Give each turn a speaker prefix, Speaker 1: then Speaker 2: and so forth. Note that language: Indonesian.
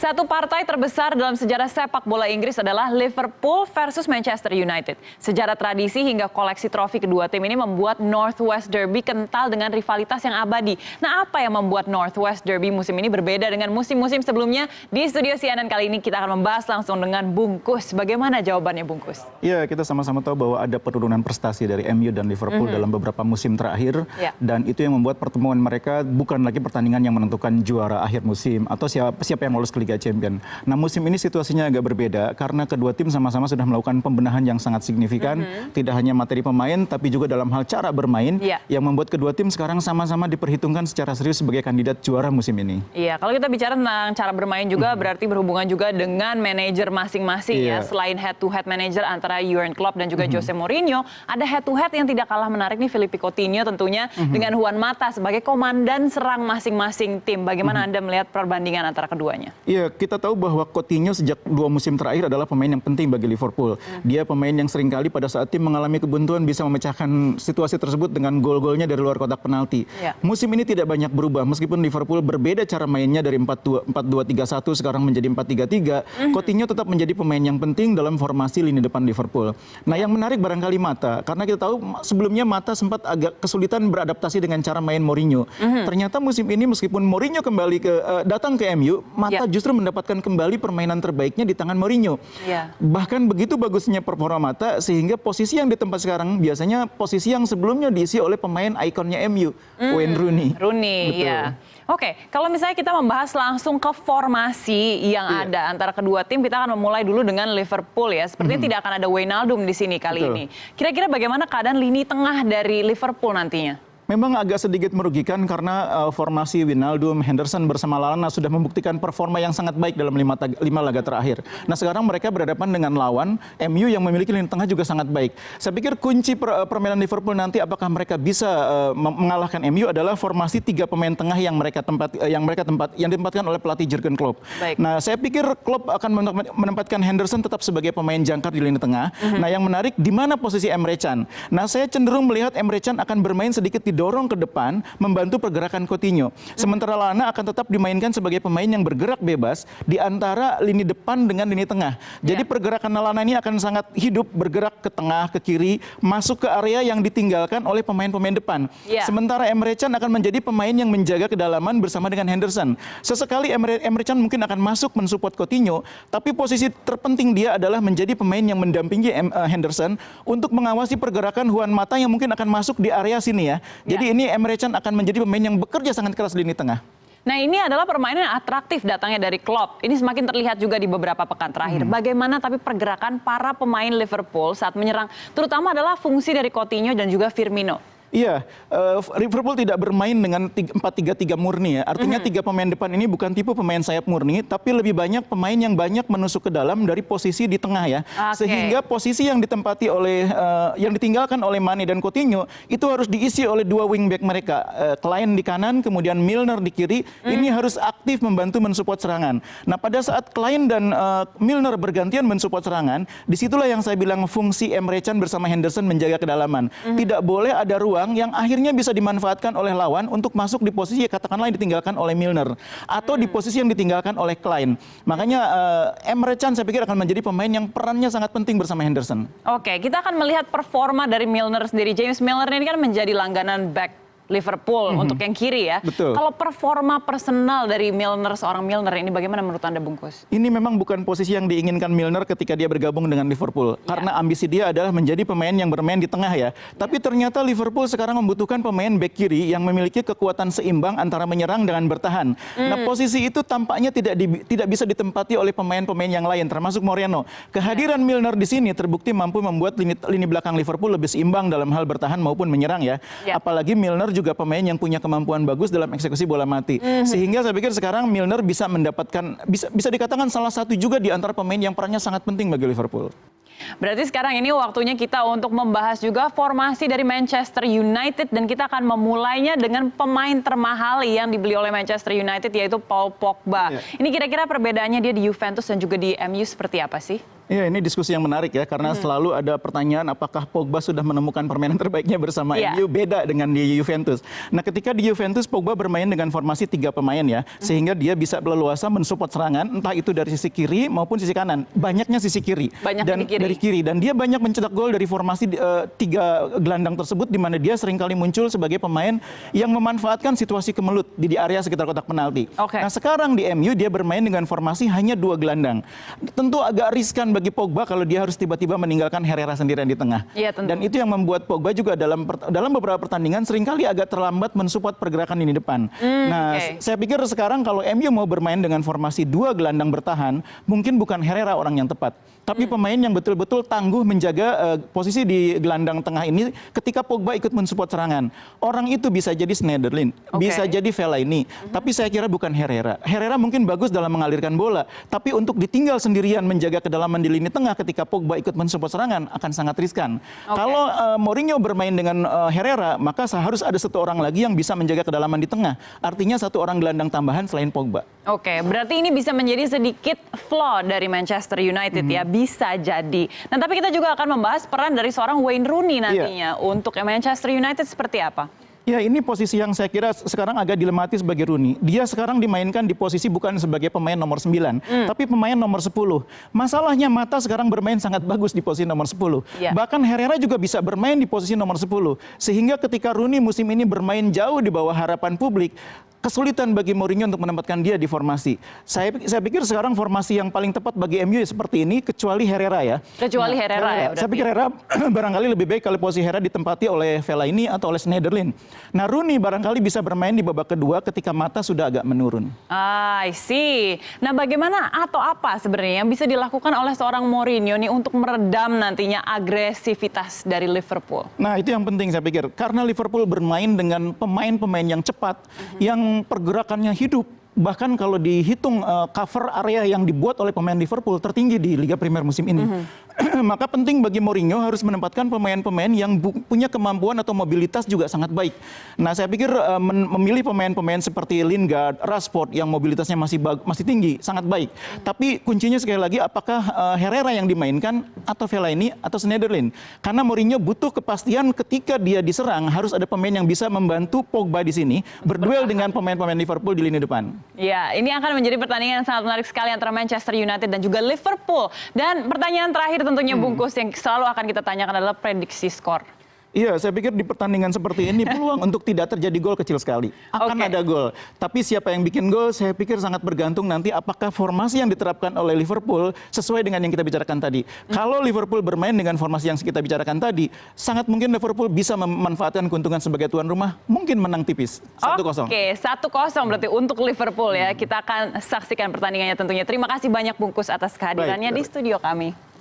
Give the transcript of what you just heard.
Speaker 1: Satu partai terbesar dalam sejarah sepak bola Inggris adalah Liverpool versus Manchester United. Sejarah tradisi hingga koleksi trofi kedua tim ini membuat North West Derby kental dengan rivalitas yang abadi. Nah, apa yang membuat North West Derby musim ini berbeda dengan musim-musim sebelumnya? Di studio CNN kali ini kita akan membahas langsung dengan Bungkus. Bagaimana jawabannya, Bungkus?
Speaker 2: Ya, kita sama-sama tahu bahwa ada penurunan prestasi dari MU dan Liverpool dalam beberapa musim terakhir. Dan itu yang membuat pertemuan mereka bukan lagi pertandingan yang menentukan juara akhir musim atau siapa yang lolos ke Liga Champions. Nah, musim ini situasinya agak berbeda karena kedua tim sama-sama sudah melakukan pembenahan yang sangat signifikan. Tidak hanya materi pemain, tapi juga dalam hal cara bermain yang membuat kedua tim sekarang sama-sama diperhitungkan secara serius sebagai kandidat juara musim ini.
Speaker 1: Iya, kalau kita bicara tentang cara bermain juga berarti berhubungan juga dengan manajer masing-masing ya. Selain head-to-head manager antara Jurgen Klopp dan juga Jose Mourinho, ada head-to-head yang tidak kalah menarik nih, Philippe Coutinho tentunya dengan Juan Mata sebagai komandan serang masing-masing tim. Bagaimana Anda melihat perbandingan antara keduanya?
Speaker 2: Iya, kita tahu bahwa Coutinho sejak 2 musim terakhir adalah pemain yang penting bagi Liverpool. Dia pemain yang seringkali pada saat tim mengalami kebuntuan bisa memecahkan situasi tersebut dengan gol-golnya dari luar kotak penalti. Musim ini tidak banyak berubah, meskipun Liverpool berbeda cara mainnya dari 4-2-3-1 sekarang menjadi 4-3-3. Coutinho tetap menjadi pemain yang penting dalam formasi lini depan Liverpool. Nah, yang menarik barangkali Mata, karena kita tahu sebelumnya Mata sempat agak kesulitan beradaptasi dengan cara main Mourinho. Ternyata musim ini meskipun Mourinho kembali datang ke MU, Mata justru mendapatkan kembali permainan terbaiknya di tangan Mourinho. Bahkan begitu bagusnya performa Mata sehingga posisi yang ditempat sekarang biasanya posisi yang sebelumnya diisi oleh pemain ikonnya MU, Wayne Rooney.
Speaker 1: Ya. Oke, kalau misalnya kita membahas langsung ke formasi yang ada antara kedua tim, kita akan memulai dulu dengan Liverpool ya. Sepertinya tidak akan ada Wijnaldum di sini kali ini. Kira-kira bagaimana keadaan lini tengah dari Liverpool nantinya?
Speaker 2: Memang agak sedikit merugikan karena formasi Wijnaldum, Henderson bersama Lallana sudah membuktikan performa yang sangat baik dalam 5 laga terakhir. Nah, sekarang mereka berhadapan dengan lawan MU yang memiliki lini tengah juga sangat baik. Saya pikir kunci permainan Liverpool nanti apakah mereka bisa mengalahkan MU adalah formasi 3 pemain tengah yang ditempatkan oleh pelatih Jurgen Klopp. Nah, saya pikir Klopp akan menempatkan Henderson tetap sebagai pemain jangkar di lini tengah. Nah, yang menarik di mana posisi Emre Can. Nah, saya cenderung melihat Emre Can akan bermain sedikit didorong ke depan membantu pergerakan Coutinho. Sementara Lallana akan tetap dimainkan sebagai pemain yang bergerak bebas di antara lini depan dengan lini tengah. Jadi pergerakan Lallana ini akan sangat hidup, bergerak ke tengah, ke kiri, masuk ke area yang ditinggalkan oleh pemain-pemain depan. Sementara Emre Can akan menjadi pemain yang menjaga kedalaman bersama dengan Henderson. Sesekali Emre Can mungkin akan masuk mensupport Coutinho, tapi posisi terpenting dia adalah menjadi pemain yang mendampingi Henderson untuk mengawasi pergerakan Juan Mata yang mungkin akan masuk di area sini ya. Jadi ini Emre Can akan menjadi pemain yang bekerja sangat keras di lini tengah.
Speaker 1: Nah, ini adalah permainan yang atraktif datangnya dari Klopp. Ini semakin terlihat juga di beberapa pekan terakhir. Bagaimana tapi pergerakan para pemain Liverpool saat menyerang, terutama adalah fungsi dari Coutinho dan juga Firmino.
Speaker 2: Iya, Liverpool tidak bermain dengan 4-3-3 murni ya. Artinya 3 pemain depan ini bukan tipe pemain sayap murni, tapi lebih banyak pemain yang banyak menusuk ke dalam dari posisi di tengah ya. Sehingga posisi yang ditempati oleh yang ditinggalkan oleh Mane dan Coutinho itu harus diisi oleh 2 wingback mereka. Klein di kanan, kemudian Milner di kiri. Ini harus aktif membantu mensupport serangan. Nah, pada saat Klein dan Milner bergantian mensupport serangan, disitulah yang saya bilang fungsi Emre Can bersama Henderson menjaga kedalaman. Tidak boleh ada ruang yang akhirnya bisa dimanfaatkan oleh lawan untuk masuk di posisi katakanlah yang ditinggalkan oleh Milner atau di posisi yang ditinggalkan oleh Klein. Makanya Emre Can saya pikir akan menjadi pemain yang perannya sangat penting bersama Henderson.
Speaker 1: Oke, kita akan melihat performa dari Milner sendiri. James Milner ini kan menjadi langganan back Liverpool untuk yang kiri ya. Kalau performa personal dari Milner, seorang Milner ini bagaimana menurut Anda, Bungkus?
Speaker 2: Ini memang bukan posisi yang diinginkan Milner ketika dia bergabung dengan Liverpool. Karena ambisi dia adalah menjadi pemain yang bermain di tengah ya. Tapi ternyata Liverpool sekarang membutuhkan pemain back kiri yang memiliki kekuatan seimbang antara menyerang dengan bertahan. Nah, posisi itu tampaknya tidak bisa ditempati oleh pemain-pemain yang lain, termasuk Moreno. Kehadiran Milner di sini terbukti mampu membuat lini belakang Liverpool lebih seimbang dalam hal bertahan maupun menyerang ya. Apalagi Milner juga pemain yang punya kemampuan bagus dalam eksekusi bola mati. Sehingga saya pikir sekarang Milner bisa mendapatkan, bisa dikatakan salah satu juga di antara pemain yang perannya sangat penting bagi Liverpool.
Speaker 1: Berarti sekarang ini waktunya kita untuk membahas juga formasi dari Manchester United dan kita akan memulainya dengan pemain termahal yang dibeli oleh Manchester United yaitu Paul Pogba. Ini kira-kira perbedaannya dia di Juventus dan juga di MU seperti apa sih?
Speaker 2: Iya, ini diskusi yang menarik ya, karena selalu ada pertanyaan apakah Pogba sudah menemukan permainan terbaiknya bersama MU, beda dengan di Juventus. Nah, ketika di Juventus, Pogba bermain dengan formasi 3 pemain ya, sehingga dia bisa leluasa mensupport serangan, entah itu dari sisi kiri maupun sisi kanan. Banyaknya sisi kiri. Dari kiri. Dan dia banyak mencetak gol dari formasi 3 gelandang tersebut, di mana dia seringkali muncul sebagai pemain yang memanfaatkan situasi kemelut di area sekitar kotak penalti. Nah, sekarang di MU dia bermain dengan formasi hanya 2 gelandang. Tentu agak riskan bagi Pogba kalau dia harus tiba-tiba meninggalkan Herrera sendirian di tengah. Dan itu yang membuat Pogba juga dalam beberapa pertandingan seringkali agak terlambat mensupport pergerakan ini depan. Nah, saya pikir sekarang kalau MU mau bermain dengan formasi 2 gelandang bertahan, mungkin bukan Herrera orang yang tepat. Tapi pemain yang betul-betul tangguh menjaga posisi di gelandang tengah ini ketika Pogba ikut mensupport serangan. Orang itu bisa jadi Schneiderlin, bisa jadi Fellaini, tapi saya kira bukan Herrera. Herrera mungkin bagus dalam mengalirkan bola, tapi untuk ditinggal sendirian menjaga kedalaman di lini tengah ketika Pogba ikut mensupport serangan akan sangat riskan. Kalau Mourinho bermain dengan Herrera, maka harus ada 1 orang lagi yang bisa menjaga kedalaman di tengah. Artinya 1 orang gelandang tambahan selain Pogba.
Speaker 1: Berarti ini bisa menjadi sedikit flaw dari Manchester United ya, bisa jadi. Nah, tapi kita juga akan membahas peran dari seorang Wayne Rooney nantinya untuk Manchester United seperti apa?
Speaker 2: Ya, ini posisi yang saya kira sekarang agak dilematis bagi Rooney. Dia sekarang dimainkan di posisi bukan sebagai pemain nomor 9, tapi pemain nomor 10. Masalahnya Mata sekarang bermain sangat bagus di posisi nomor 10. Bahkan Herrera juga bisa bermain di posisi nomor 10. Sehingga ketika Rooney musim ini bermain jauh di bawah harapan publik, kesulitan bagi Mourinho untuk menempatkan dia di formasi. Saya pikir sekarang formasi yang paling tepat bagi MU seperti ini, kecuali Herrera ya.
Speaker 1: Kecuali Herrera ya.
Speaker 2: Saya pikir Herrera barangkali lebih baik kalau posisi Herrera ditempati oleh Fellaini atau oleh Schneiderlin. Nah, Rooney barangkali bisa bermain di babak kedua ketika Mata sudah agak menurun.
Speaker 1: I see. Nah, bagaimana atau apa sebenarnya yang bisa dilakukan oleh seorang Mourinho nih untuk meredam nantinya agresivitas dari Liverpool?
Speaker 2: Nah, itu yang penting saya pikir. Karena Liverpool bermain dengan pemain-pemain yang cepat, yang pergerakannya hidup. Bahkan kalau dihitung cover area yang dibuat oleh pemain Liverpool tertinggi di Liga Premier musim ini. Maka penting bagi Mourinho harus menempatkan pemain-pemain yang punya kemampuan atau mobilitas juga sangat baik. Nah, saya pikir memilih pemain-pemain seperti Lingard, Rashford yang mobilitasnya masih tinggi, sangat baik. Tapi kuncinya sekali lagi apakah Herrera yang dimainkan atau Fellaini atau Schneiderlin. Karena Mourinho butuh kepastian ketika dia diserang harus ada pemain yang bisa membantu Pogba di sini berduel dengan pemain-pemain Liverpool di lini depan.
Speaker 1: Ya, ini akan menjadi pertandingan yang sangat menarik sekali antara Manchester United dan juga Liverpool. Dan pertanyaan terakhir tentunya bungkus yang selalu akan kita tanyakan adalah prediksi skor.
Speaker 2: Iya, saya pikir di pertandingan seperti ini peluang untuk tidak terjadi gol kecil sekali. Akan ada gol. Tapi siapa yang bikin gol, saya pikir sangat bergantung nanti apakah formasi yang diterapkan oleh Liverpool sesuai dengan yang kita bicarakan tadi. Kalau Liverpool bermain dengan formasi yang kita bicarakan tadi, sangat mungkin Liverpool bisa memanfaatkan keuntungan sebagai tuan rumah, mungkin menang tipis. 1-0.
Speaker 1: 1-0 berarti untuk Liverpool ya. Kita akan saksikan pertandingannya tentunya. Terima kasih banyak bungkus atas kehadirannya di studio kami.